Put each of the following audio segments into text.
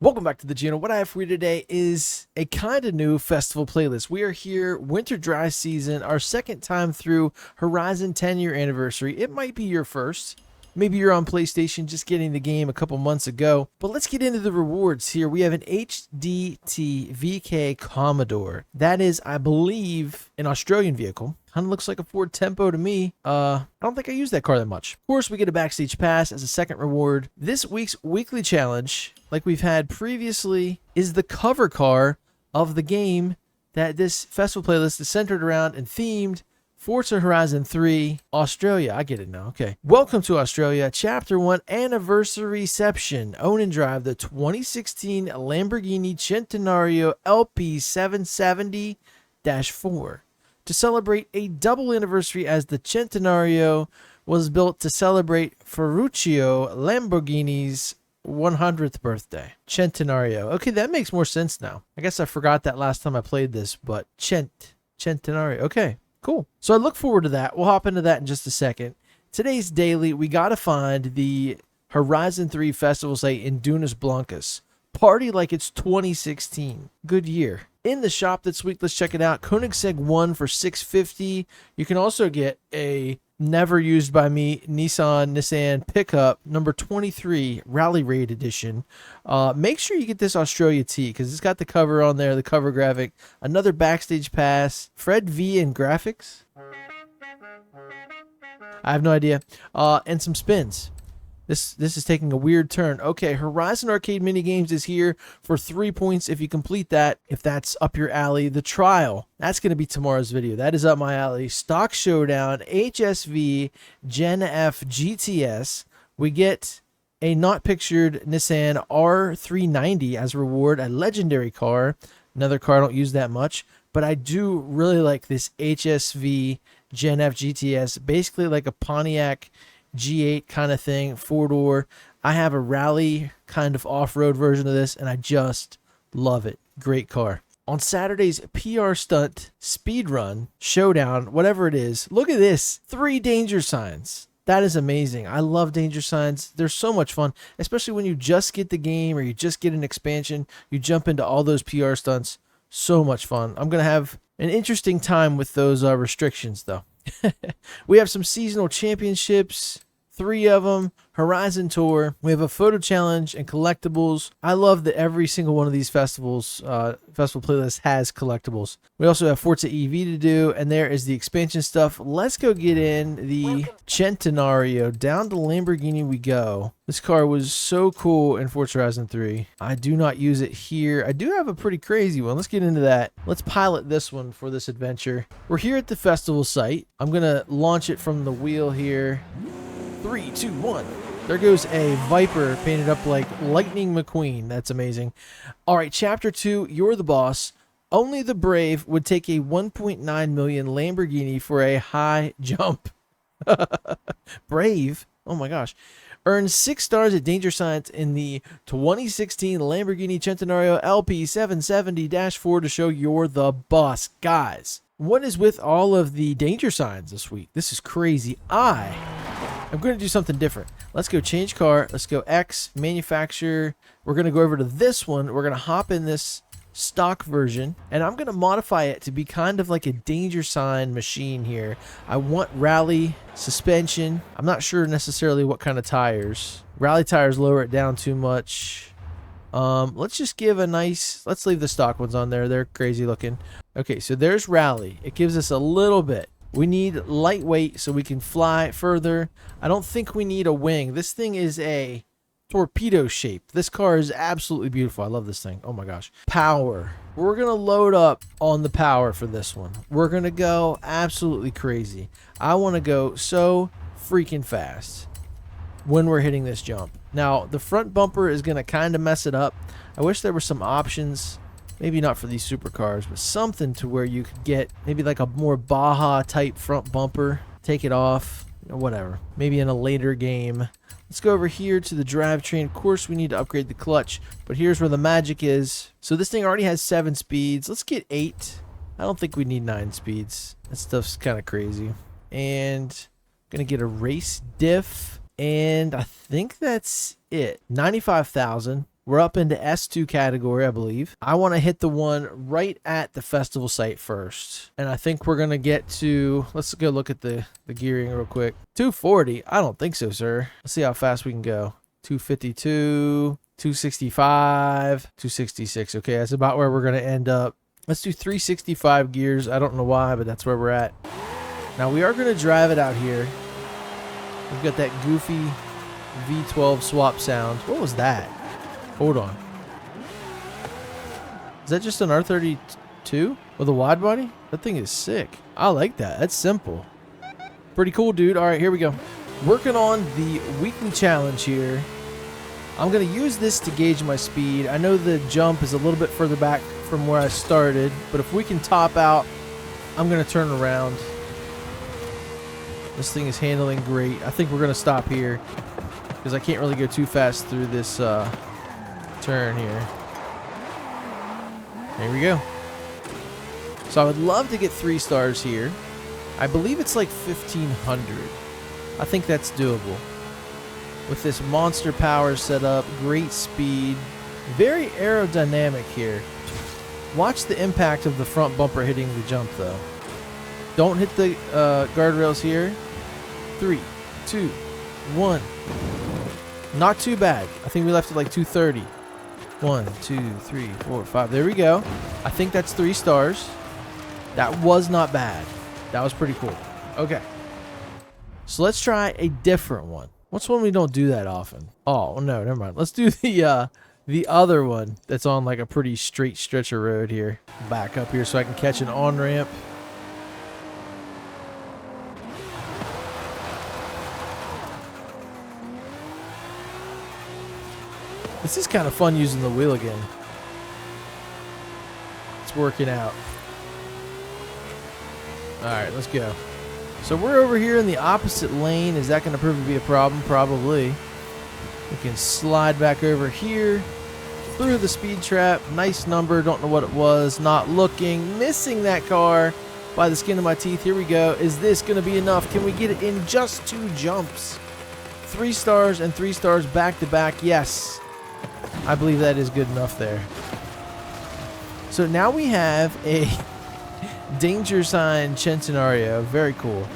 Welcome back to the channel. What I have for you today is a kind of new festival playlist. We are here, winter dry season, our second time through Horizon 10-year anniversary. It might be your first. Maybe you're on PlayStation just getting the game a couple months ago. But let's get into the rewards here. We have an HDT VK Commodore. That is, I believe, an Australian vehicle. Kind of looks like a Ford Tempo to me. I don't think I use that car that much. Of course, we get a backstage pass as a second reward. This week's weekly challenge, like we've had previously, is the cover car of the game that this festival playlist is centered around and themed. Forza Horizon 3, Australia. I get it now. Okay. Welcome to Australia, Chapter 1 Anniversary Reception. Own and drive the 2016 Lamborghini Centenario LP 770-4. To celebrate a double anniversary, as the Centenario was built to celebrate Ferruccio Lamborghini's 100th birthday. Centenario. Okay, that makes more sense now. I guess I forgot that last time I played this, but Centenario. Okay. Cool. So I look forward to that. We'll hop into that in just a second. Today's daily, we got to find the Horizon 3 festival site in Dunas Blancas. Party like it's 2016. Good year. In the shop this week, let's check it out. Koenigsegg 1 for $650. You can also get a never used by me Nissan pickup number 23 Rally Raid edition. Make sure you get this Australia tee because it's got the cover on there, the cover graphic, another backstage pass, Fred V and graphics. I have no idea. And some spins. This is taking a weird turn. Okay, Horizon Arcade Minigames is here for 3 points if you complete that, if that's up your alley. The Trial, that's going to be tomorrow's video. That is up my alley. Stock Showdown, HSV, Gen F GTS. We get a not pictured Nissan R390 as a reward, a legendary car. Another car I don't use that much, but I do really like this HSV Gen F GTS. Basically like a Pontiac G8 kind of thing, four-door. I have a rally kind of off-road version of this, and I just love it. Great car. On Saturday's PR Stunt Speed Run Showdown, whatever it is, look at this. 3 danger signs. That is amazing. I love danger signs. They're so much fun, especially when you just get the game or you just get an expansion. You jump into all those PR stunts. So much fun. I'm going to have an interesting time with those restrictions, though. We have some seasonal championships, 3 of them, Horizon Tour. We have a photo challenge and collectibles. I love that every single one of these festival playlists has collectibles. We also have Forza EV to do, and there is the expansion stuff. Let's go get in the Centenario. Down to Lamborghini we go. This car was so cool in Forza Horizon 3. I do not use it here. I do have a pretty crazy one. Let's get into that. Let's pilot this one for this adventure. We're here at the festival site. I'm going to launch it from the wheel here. 3, 2, 1. There goes a Viper painted up like Lightning McQueen. That's amazing. All right, Chapter 2, You're the Boss. Only the brave would take a 1.9 million Lamborghini for a high jump. Brave? Oh my gosh. Earn 6 stars at Danger Signs in the 2016 Lamborghini Centenario LP 770-4 to show you're the boss. Guys, what is with all of the danger signs this week? This is crazy. I'm going to do something different. Let's go change car. Let's go X, manufacturer. We're going to go over to this one. We're going to hop in this stock version, and I'm going to modify it to be kind of like a danger sign machine here. I want rally suspension. I'm not sure necessarily what kind of tires. Rally tires lower it down too much. Let's just give a nice, let's leave the stock ones on there. They're crazy looking. Okay, so there's rally. It gives us a little bit. We need lightweight so we can fly further. I don't think we need a wing. This thing is a torpedo shape. This car is absolutely beautiful. I love this thing. Oh my gosh. Power. We're going to load up on the power for this one. We're going to go absolutely crazy. I want to go so freaking fast when we're hitting this jump. Now, the front bumper is going to kind of mess it up. I wish there were some options. Maybe not for these supercars, but something to where you could get maybe like a more Baja type front bumper, take it off, or whatever. Maybe in a later game. Let's go over here to the drivetrain. Of course, we need to upgrade the clutch, but here's where the magic is. So this thing already has 7 speeds. Let's get 8. I don't think we need 9 speeds. That stuff's kind of crazy. And I'm going to get a race diff. And I think that's it. 95,000. We're up into S2 category, I believe. I want to hit the one right at the festival site first. And I think we're going to get to, let's go look at the gearing real quick. 240? I don't think so, sir. Let's see how fast we can go. 252, 265, 266. Okay, that's about where we're going to end up. Let's do 365 gears. I don't know why, but that's where we're at. Now, we are going to drive it out here. We've got that goofy V12 swap sound. What was that? Hold on. Is that just an R32 with a wide body? That thing is sick. I like that. That's simple. Pretty cool, dude. All right, here we go. Working on the weekly challenge here. I'm going to use this to gauge my speed. I know the jump is a little bit further back from where I started, but if we can top out, I'm going to turn around. This thing is handling great. I think we're going to stop here because I can't really go too fast through this turn here. There we go. So I would love to get 3 stars here. I believe it's like 1500. I think that's doable. With this monster power setup, great speed, very aerodynamic here. Watch the impact of the front bumper hitting the jump though. Don't hit the guardrails here. 3, 2, 1. Not too bad. I think we left it like 230. 1, 2, 3, 4, 5. There we go. I think that's 3 stars. That was not bad. That was pretty cool. Okay. So let's try a different one. What's one we don't do that often? Oh, no, never mind. Let's do the other one that's on like a pretty straight stretch of road here. Back up here so I can catch an on-ramp. This is kind of fun using the wheel again. It's working out. All right, let's go. So we're over here in the opposite lane. Is that going to prove to be a problem? Probably. We can slide back over here through the speed trap. Nice number. Don't know what it was. Not looking. Missing that car by the skin of my teeth. Here we go. Is this going to be enough? Can we get it in just 2 jumps? 3 stars and 3 stars back to back. Yes. I believe that is good enough there. So now we have a danger sign Centenario. Very cool.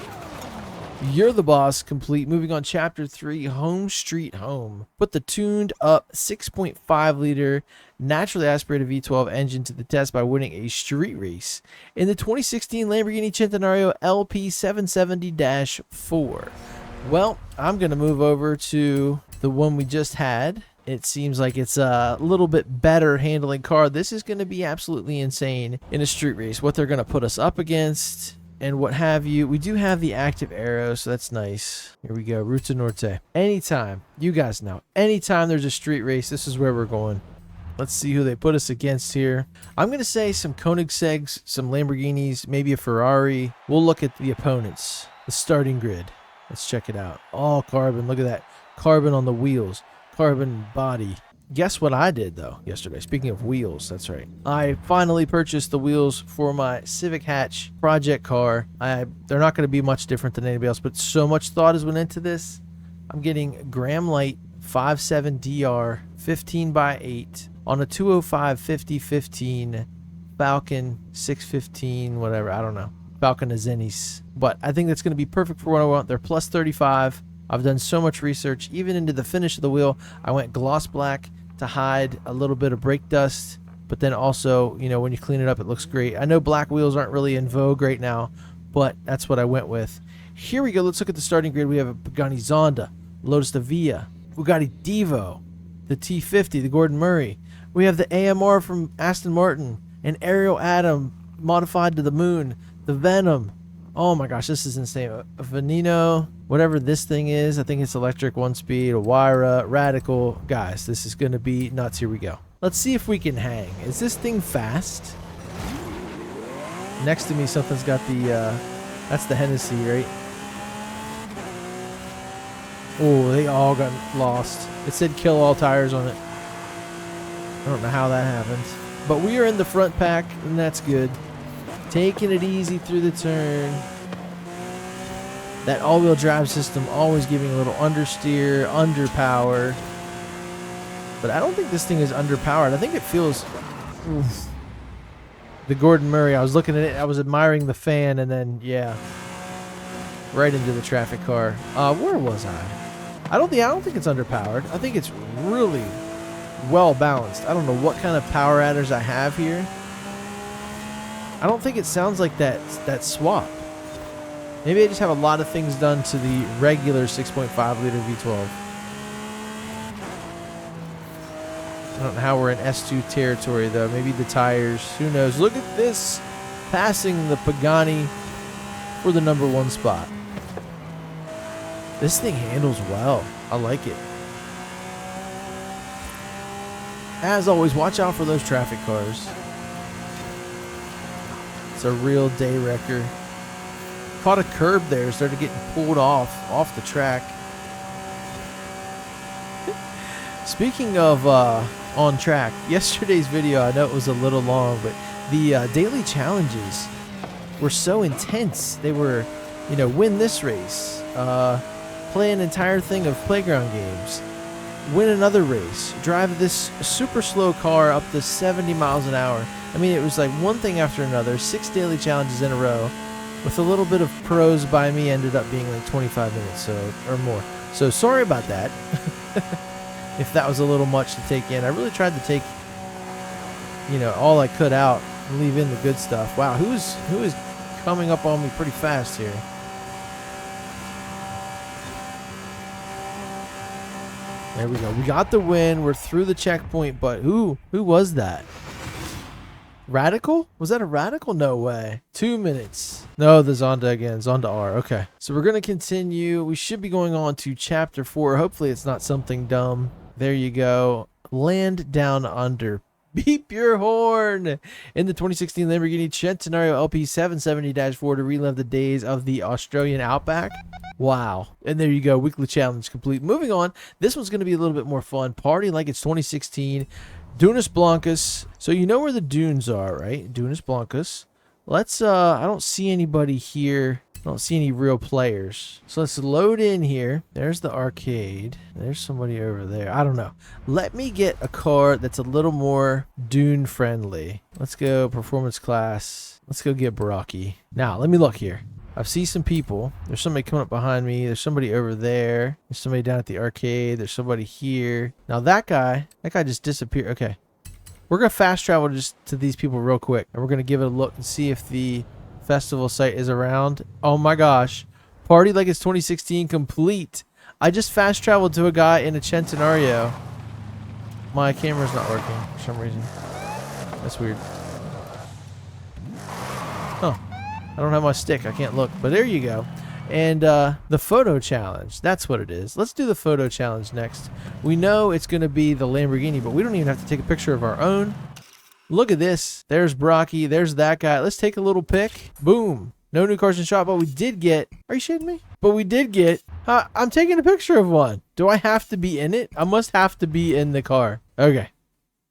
You're the boss complete. Moving on, chapter 3, Home Street Home. Put the tuned up 6.5 liter naturally aspirated V12 engine to the test by winning a street race in the 2016 Lamborghini Centenario LP770-4. Well, I'm going to move over to the one we just had. It seems like it's a little bit better handling car. This is going to be absolutely insane in a street race. What they're going to put us up against and what have you. We do have the active arrow, so that's nice. Here we go. Ruta Norte. Anytime, you guys know, anytime there's a street race, this is where we're going. Let's see who they put us against here. I'm going to say some Koenigsegg's, some Lamborghinis, maybe a Ferrari. We'll look at the opponents, the starting grid. Let's check it out. All carbon. Look at that. Carbon on the wheels. Carbon body. Guess what I did though yesterday? Speaking of wheels, that's right. I finally purchased the wheels for my Civic Hatch project car. They're not going to be much different than anybody else, but so much thought has went into this. I'm getting Graham Light 57DR 15x8 on a 205/50/15 Falcon 615, whatever. I don't know. Falcon Azenis. But I think that's going to be perfect for what I want. They're plus 35. I've done so much research, even into the finish of the wheel. I went gloss black to hide a little bit of brake dust, but then also, you know, when you clean it up, it looks great. I know black wheels aren't really in vogue right now, but that's what I went with. Here we go. Let's look at the starting grid. We have a Pagani Zonda, Lotus Evija, Bugatti Divo, the T50, the Gordon Murray. We have the AMR from Aston Martin, an Ariel Atom modified to the moon, the Venom. Oh my gosh, this is insane. A Veneno, whatever this thing is. I think it's electric, 1-speed, a Wyra, Radical. Guys, this is going to be nuts. Here we go. Let's see if we can hang. Is this thing fast? Next to me, something's got the, that's the Hennessy, right? Oh, they all got lost. It said kill all tires on it. I don't know how that happened. But we are in the front pack, and that's good. Taking it easy through the turn. That all-wheel drive system always giving a little understeer, underpower. But I don't think this thing is underpowered. I think it feels... Oof. The Gordon Murray, I was looking at it, I was admiring the fan, and then, yeah, right into the traffic car. Where was I? I don't think it's underpowered. I think it's really well balanced. I don't know what kind of power adders I have here. I don't think it sounds like that swap. Maybe I just have a lot of things done to the regular 6.5 liter V12. I don't know how we're in S2 territory, though. Maybe the tires. Who knows? Look at this. Passing the Pagani for the #1 spot. This thing handles well. I like it. As always, watch out for those traffic cars. It's a real day wrecker. Caught a curb there. Started getting pulled off the track. Speaking of on track, yesterday's video, I know it was a little long, but the daily challenges were so intense. They were, win this race, play an entire thing of playground games, win another race, drive this super slow car up to 70 miles an hour. I mean, it was like one thing after another, 6 daily challenges in a row, with a little bit of prose by me, ended up being like 25 minutes or more. So sorry about that. If that was a little much to take in. I really tried to take, all I could out and leave in the good stuff. Wow, who is coming up on me pretty fast here? There we go. We got the win. We're through the checkpoint, but who was that? Radical? Was that a Radical? No way. 2 minutes. No, the Zonda again. Zonda R. Okay. So we're going to continue. We should be going on to chapter 4. Hopefully it's not something dumb. There you go. Land down under. Beep your horn. In the 2016 Lamborghini Centenario LP 770-4 to relive the days of the Australian outback. Wow. And there you go. Weekly challenge complete. Moving on. This one's going to be a little bit more fun. Party like it's 2016. Dunas Blancas. So you know where the dunes are, right? Dunas Blancas. Let's, I don't see anybody here. I don't see any real players. So let's load in here. There's the arcade. There's somebody over there. I don't know. Let me get a car that's a little more dune friendly. Let's go performance class. Let's go get Baraki. Now, let me look here. I see some people. There's somebody coming up behind me. There's somebody over there. There's somebody down at the arcade. There's somebody here. Now that guy just disappeared. Okay. We're going to fast travel just to these people real quick. And we're going to give it a look and see if the festival site is around. Oh my gosh. Party like it's 2016 complete. I just fast traveled to a guy in a Centenario. My camera's not working for some reason. That's weird. Oh. I don't have my stick. I can't look. But there you go. And the photo challenge. That's what it is. Let's do the photo challenge next. We know it's going to be the Lamborghini, but we don't even have to take a picture of our own. Look at this. There's Brocky. There's that guy. Let's take a little pic. Boom. No new cars in shot, but we did get... Are you shitting me? But we did get... I'm taking a picture of one. Do I have to be in it? I must have to be in the car. Okay.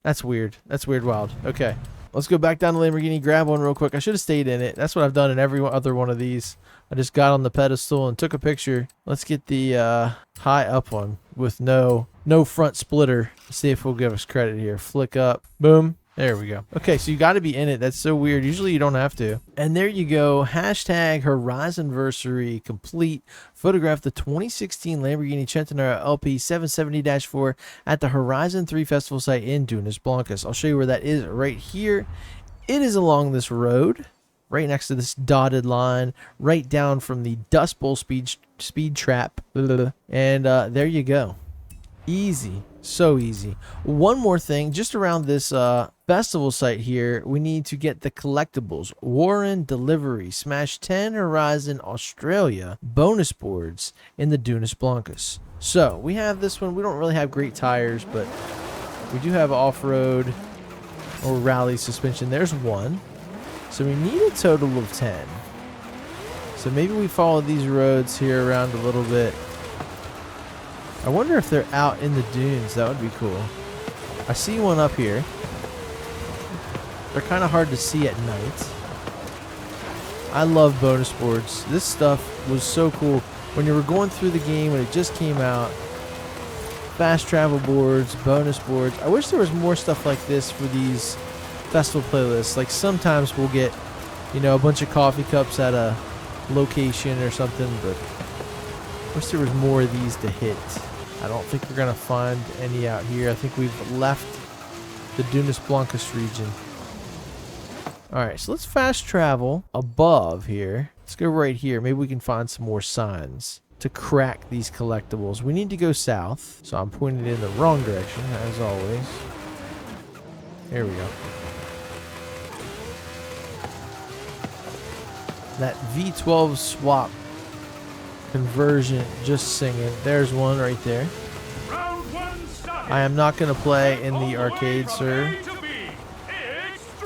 That's weird. That's weird wild. Okay. Let's go back down to Lamborghini, grab one real quick. I should have stayed in it. That's what I've done in every other one of these. I just got on the pedestal and took a picture. Let's get the high up one with no front splitter. See if we'll give us credit here. Flick up. Boom. There we go. Okay, so you got to be in it. That's so weird. Usually you don't have to. And there you go. Hashtag Horizonversary complete. Photograph the 2016 Lamborghini Centenario LP 770-4 at the Horizon 3 Festival site in Dunas Blancas. I'll show you where that is right here. It is along this road, right next to this dotted line, right down from the Dust Bowl speed trap. And there you go. Easy. So easy. One more thing, just around this festival site here, we need to get the collectibles. Warren Delivery Smash 10 Horizon Australia bonus boards in the Dunas Blancas. So we have this one. We don't really have great tires, but we do have off-road or rally suspension. There's one. So we need a total of 10. So maybe we follow these roads here around a little bit. I wonder if they're out in the dunes. That would be cool. I see one up here. They're kind of hard to see at night. I love bonus boards. This stuff was so cool. When you were going through the game, when it just came out, fast travel boards, bonus boards. I wish there was more stuff like this for these festival playlists. Like sometimes we'll get, you know, a bunch of coffee cups at a location or something, but I wish there was more of these to hit. I don't think we're gonna find any out here. I think we've left the Dunas Blancas region. Alright, so let's fast travel above here. Let's go right here. Maybe we can find some more signs to crack these collectibles. We need to go south, so I'm pointing in the wrong direction, as always. There we go. That V12 swap conversion, just singing. There's one right there. I am not going to play in the arcade, sir.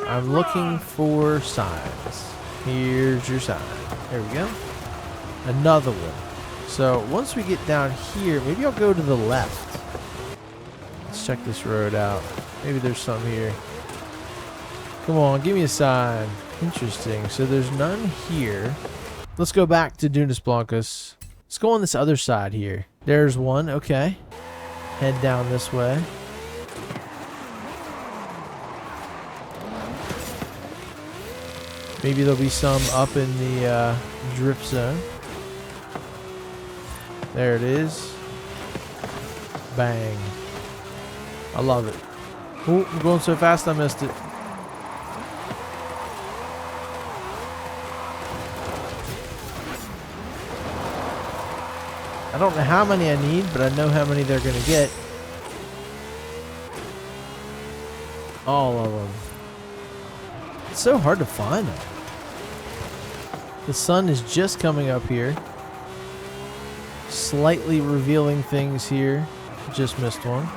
I'm looking for signs. Here's your sign. There we go. Another one. So once we get down here, maybe I'll go to the left. Let's check this road out. Maybe there's some here. Come on, give me a sign. Interesting. So there's none here. Let's go back to Dunas Blancas. Let's go on this other side here. There's one. Okay. Head down this way. Maybe there'll be some up in the drift zone. There it is. Bang. I love it. Oh, I'm going so fast I missed it. I don't know how many I need, but I know how many they're going to get. All of them. It's so hard to find them. The sun is just coming up here. Slightly revealing things here. Just missed one.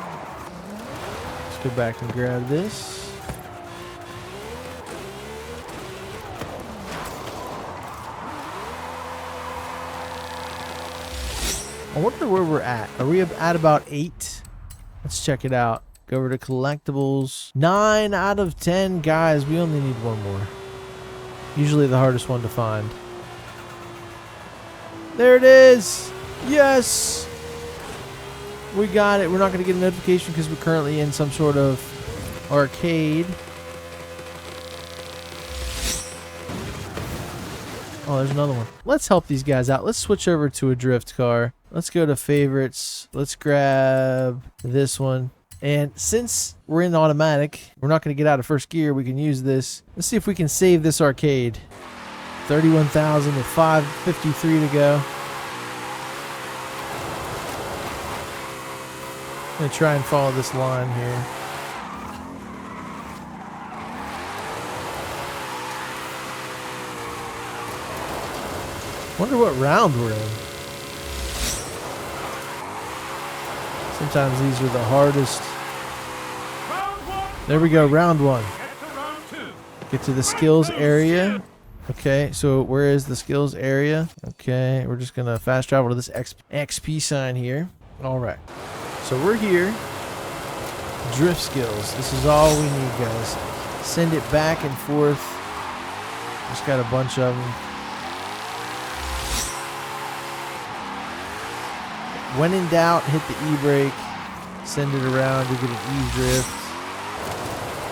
Let's go back and grab this. I wonder where we're at. Are we at about 8? Let's check it out. Go over to collectibles. 9 out of 10. Guys, we only need one more. Usually the hardest one to find. There it is. Yes. We got it. We're not going to get a notification because we're currently in some sort of arcade. Oh, there's another one. Let's help these guys out. Let's switch over to a drift car. Let's go to favorites. Let's grab this one. And since we're in automatic, we're not going to get out of first gear. We can use this. Let's see if we can save this arcade. 31,000 with 553 to go. I'm going to try and follow this line here. Wonder what round we're in. Sometimes these are the hardest. There we go, round 1. Get to the skills area. Okay, so where is the skills area? Okay, we're just gonna fast travel to this XP sign here. All right, so we're here. Drift skills. This is all we need, guys. Send it back and forth. Just got a bunch of them. When in doubt, hit the E-brake, send it around, you get an E-drift.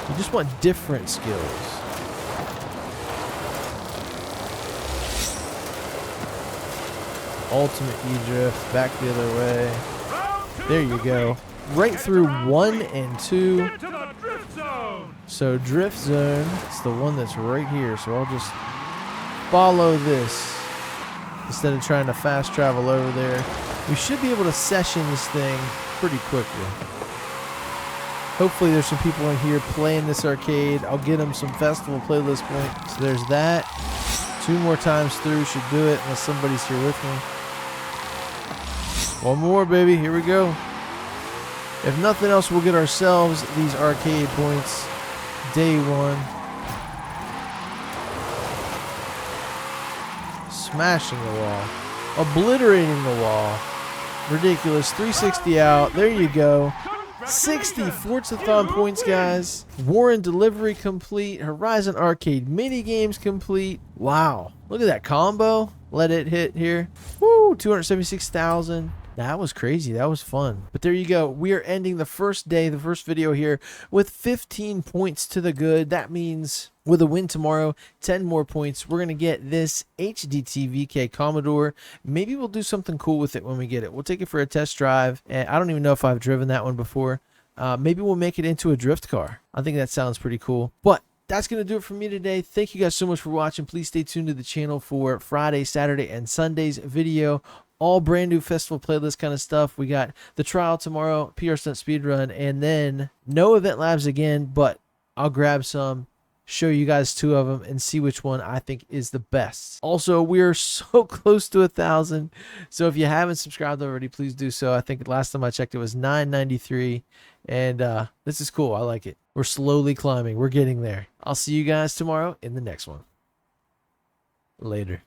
You just want different skills. Ultimate E-drift, back the other way. There you go. Right through 1 and 2. So drift zone, it's the one that's right here. So I'll just follow this instead of trying to fast travel over there. We should be able to session this thing pretty quickly. Hopefully there's some people in here playing this arcade. I'll get them some festival playlist points. So there's that. 2 more times through should do it unless somebody's here with me. One more, baby. Here we go. If nothing else, we'll get ourselves these arcade points. Day 1. Smashing the wall. Obliterating the wall. Ridiculous. 360 out. There you go. 60 Forzathon points, guys. Warren delivery complete. Horizon Arcade mini games complete. Wow. Look at that combo. Let it hit here. Woo. 276,000. That was crazy. That was fun. But there you go. We are ending the first day, the first video here with 15 points to the good. That means with a win tomorrow, 10 more points. We're going to get this HDT VK Commodore. Maybe we'll do something cool with it when we get it. We'll take it for a test drive. And I don't even know if I've driven that one before. Maybe we'll make it into a drift car. I think that sounds pretty cool. But that's going to do it for me today. Thank you guys so much for watching. Please stay tuned to the channel for Friday, Saturday, and Sunday's video. All brand new festival playlist kind of stuff. We got the trial tomorrow, PR Stunt Speedrun, and then no Event Labs again, but I'll grab some, show you guys 2 of them, and see which one I think is the best. Also, we are so close to 1,000, so if you haven't subscribed already, please do so. I think last time I checked, it was 993, and this is cool. I like it. We're slowly climbing. We're getting there. I'll see you guys tomorrow in the next one. Later.